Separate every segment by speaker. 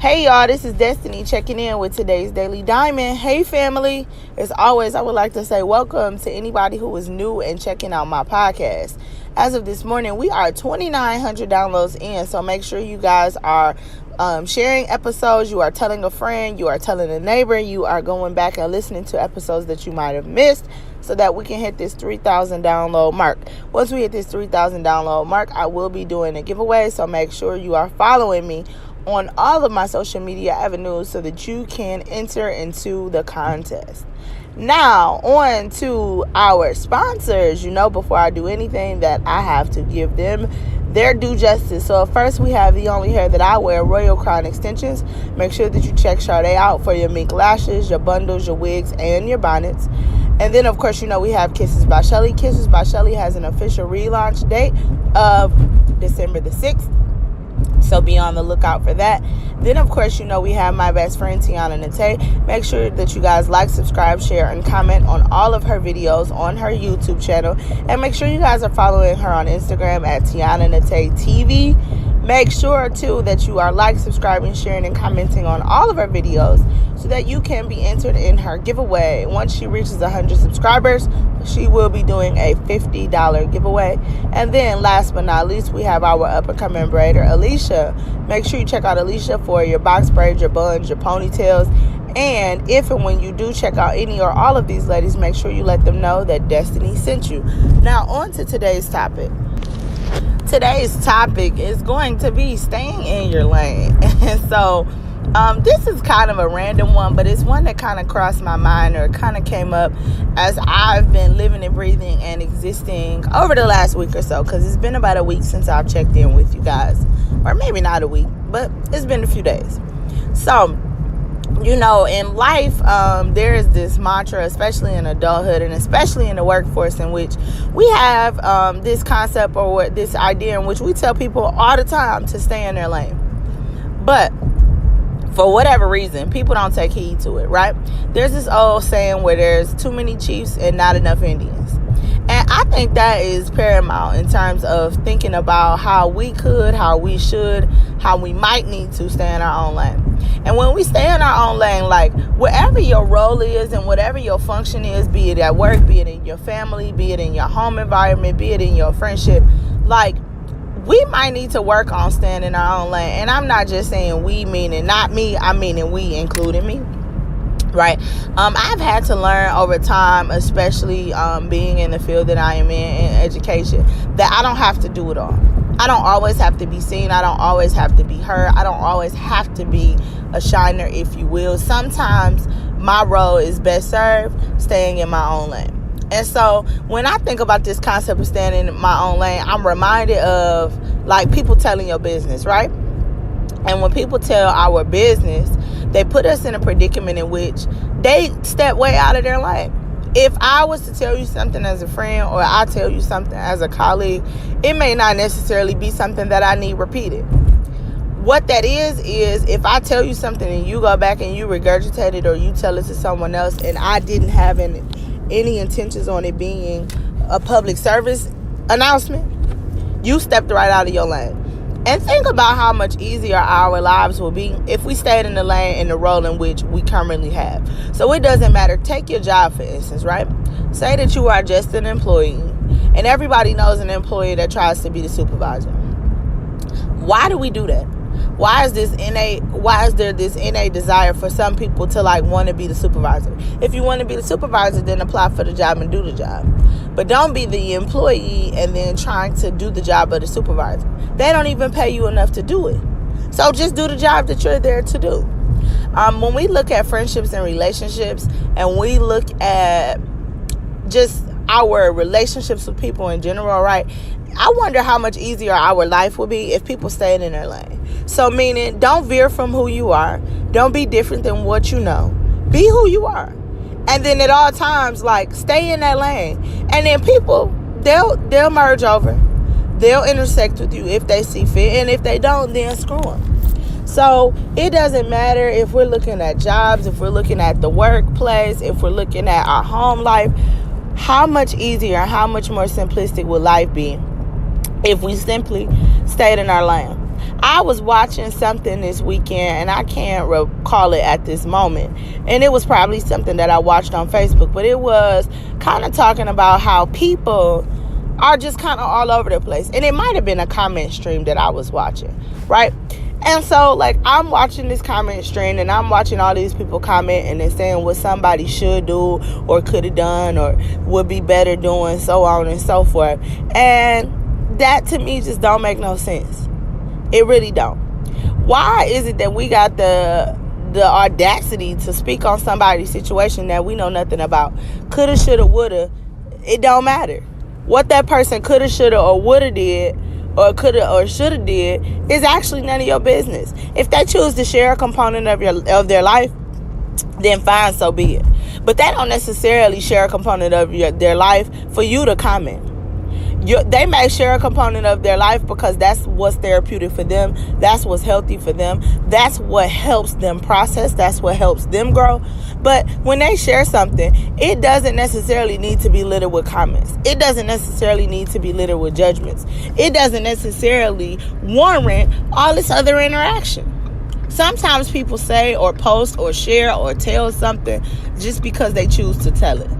Speaker 1: Hey y'all, this is Destiny checking in with today's Daily Diamond. Hey family, as always, I would like to say welcome to anybody who is new and checking out my podcast. As of this morning, we are 2,900 downloads in, so make sure you guys are sharing episodes, you are telling a friend, you are telling a neighbor, you are going back and listening to episodes that you might have missed so that we can hit this 3,000 download mark. Once we hit this 3,000 download mark, I will be doing a giveaway, so make sure you are following me on all of my social media avenues so that you can enter into the contest. Now, on to our sponsors. Before I do anything, that I have to give them their due justice. So first we have the only hair that I wear, Royal Crown Extensions. Make sure that you check Sade out for your mink lashes, your bundles, your wigs, and your bonnets. And then, of course, we have Kisses by Shelly. Kisses by Shelly has an official relaunch date of December the 6th. So be on the lookout for that. Then, of course, we have my best friend, Tiana Nate. Make sure that you guys like, subscribe, share, and comment on all of her videos on her YouTube channel. And make sure you guys are following her on Instagram at Tiana Nate TV. Make sure, too, that you are like, subscribing, sharing, and commenting on all of her videos so that you can be entered in her giveaway. Once she reaches 100 subscribers, she will be doing a $50 giveaway. And then, last but not least, we have our up-and-coming braider, Lisha. Make sure you check out Lisha for your box braids, your buns, your ponytails. And if and when you do check out any or all of these ladies, make sure you let them know that Destiny sent you. Now, on to today's topic. Today's topic is going to be staying in your lane. And so this is kind of a random one, but it's one that kind of crossed my mind, or kind of came up as I've been living and breathing and existing over the last week or so, because it's been about a week since I've checked in with you guys, or maybe not a week, but it's been a few days. So in life, there is this mantra, especially in adulthood and especially in the workforce, in which we have this concept or this idea in which we tell people all the time to stay in their lane. But for whatever reason, people don't take heed to it, right? There's this old saying where there's too many chiefs and not enough Indians. And I think that is paramount in terms of thinking about how we could, how we should, how we might need to stay in our own lane. And when we stay in our own lane, like whatever your role is and whatever your function is, be it at work, be it in your family, be it in your home environment, be it in your friendship, like we might need to work on staying in our own lane. And I'm not just saying we, meaning not me, I'm meaning we, including me. Right. I've had to learn over time, especially being in the field that I am in education, that I don't have to do it all. I don't always have to be seen. I don't always have to be heard. I don't always have to be a shiner, if you will. Sometimes my role is best served staying in my own lane. And so when I think about this concept of staying in my own lane, I'm reminded of like people telling your business, right? And when people tell our business, they put us in a predicament in which they step way out of their lane. If I was to tell you something as a friend, or I tell you something as a colleague, it may not necessarily be something that I need repeated. What that is if I tell you something and you go back and you regurgitate it, or you tell it to someone else, and I didn't have any intentions on it being a public service announcement, you stepped right out of your lane. And think about how much easier our lives will be if we stayed in the lane and the role in which we currently have. So it doesn't matter. Take your job, for instance, right? Say that you are just an employee, and everybody knows an employee that tries to be the supervisor. Why do we do that? Why is there this innate desire for some people to want to be the supervisor? If you want to be the supervisor, then apply for the job and do the job. But don't be the employee and then trying to do the job of the supervisor. They don't even pay you enough to do it. So just do the job that you're there to do. When we look at friendships and relationships, and we look at just our relationships with people in general, right? I wonder how much easier our life would be if people stayed in their lane. So meaning, don't veer from who you are. Don't be different than what you know. Be who you are. And then at all times, stay in that lane. And then people, they'll merge over. They'll intersect with you if they see fit. And if they don't, then screw them. So it doesn't matter if we're looking at jobs, if we're looking at the workplace, if we're looking at our home life. How much easier, how much more simplistic would life be if we simply stayed in our lane? I was watching something this weekend, and I can't recall it at this moment. And it was probably something that I watched on Facebook, but it was kind of talking about how people are just kind of all over the place. And it might have been a comment stream that I was watching, right? And so, like, I'm watching this comment stream, and I'm watching all these people commenting and saying what somebody should do or could have done or would be better doing, so on and so forth. And that, to me, just don't make no sense. It really don't. Why is it that we got the audacity to speak on somebody's situation that we know nothing about? Coulda, shoulda, woulda. It don't matter. What that person coulda, shoulda, or woulda did, or coulda or shoulda did, is actually none of your business. If they choose to share a component of their life, then fine, so be it. But they don't necessarily share a component of their life for you to comment. They may share a component of their life because that's what's therapeutic for them. That's what's healthy for them. That's what helps them process. That's what helps them grow. But when they share something, it doesn't necessarily need to be littered with comments. It doesn't necessarily need to be littered with judgments. It doesn't necessarily warrant all this other interaction. Sometimes people say or post or share or tell something just because they choose to tell it.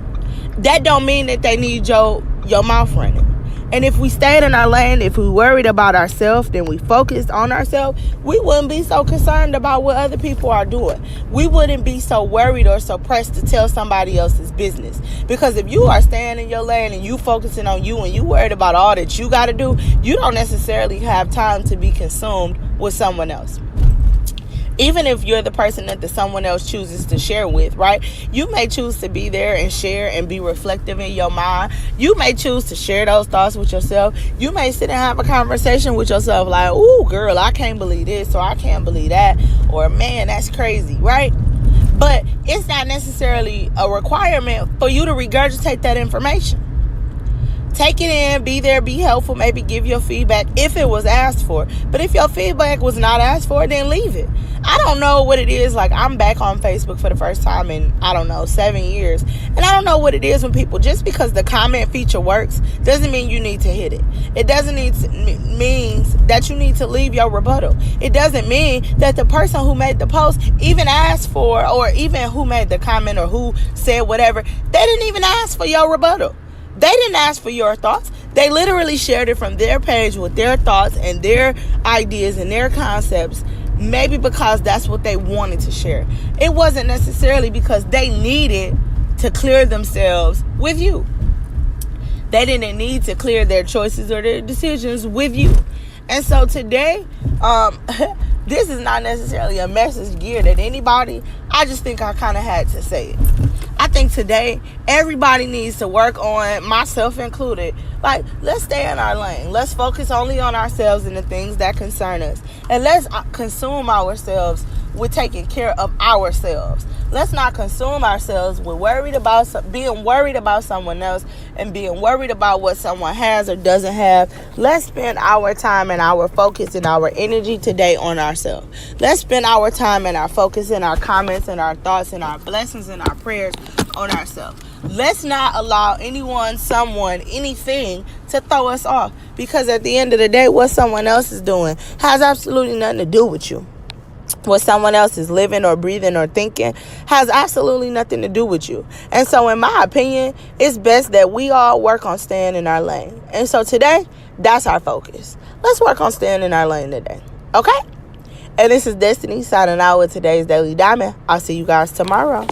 Speaker 1: That don't mean that they need your mouth running. And if we stayed in our lane, if we worried about ourselves, then we focused on ourselves, we wouldn't be so concerned about what other people are doing. We wouldn't be so worried or so pressed to tell somebody else's business. Because if you are staying in your lane and you focusing on you and you worried about all that you got to do, you don't necessarily have time to be consumed with someone else. Even if you're the person that someone else chooses to share with, right? You may choose to be there and share and be reflective in your mind. You may choose to share those thoughts with yourself. You may sit and have a conversation with yourself like, ooh, girl, I can't believe this, or I can't believe that, or man, that's crazy, right? But it's not necessarily a requirement for you to regurgitate that information. Take it in, be there, be helpful, maybe give your feedback if it was asked for. But if your feedback was not asked for, then leave it. I don't know what it is. Like, I'm back on Facebook for the first time in, 7 years. And I don't know what it is when people, just because the comment feature works, doesn't mean you need to hit it. It doesn't means that you need to leave your rebuttal. It doesn't mean that the person who made the post even asked for, or even who made the comment or who said whatever, they didn't even ask for your rebuttal. They didn't ask for your thoughts. They literally shared it from their page with their thoughts and their ideas and their concepts, maybe because that's what they wanted to share. It wasn't necessarily because they needed to clear themselves with you. They didn't need to clear their choices or their decisions with you. And so today, this is not necessarily a message geared at anybody. I just think I kind of had to say it. I think today, everybody needs to work on, myself included, like, let's stay in our lane. Let's focus only on ourselves and the things that concern us. And let's consume ourselves with taking care of ourselves. Let's not consume ourselves with being worried about someone else and being worried about what someone has or doesn't have. Let's spend our time and our focus and our energy today on ourselves. Let's spend our time and our focus and our comments and our thoughts and our blessings and our prayers on ourselves. Let's not allow anyone, someone, anything to throw us off, because at the end of the day, what someone else is doing has absolutely nothing to do with you. What someone else is living or breathing or thinking has absolutely nothing to do with you. And so in my opinion, it's best that we all work on staying in our lane. And so today, that's our focus. Let's work on staying in our lane today. Okay? And this is Destiny signing out with today's Daily Diamond. I'll see you guys tomorrow.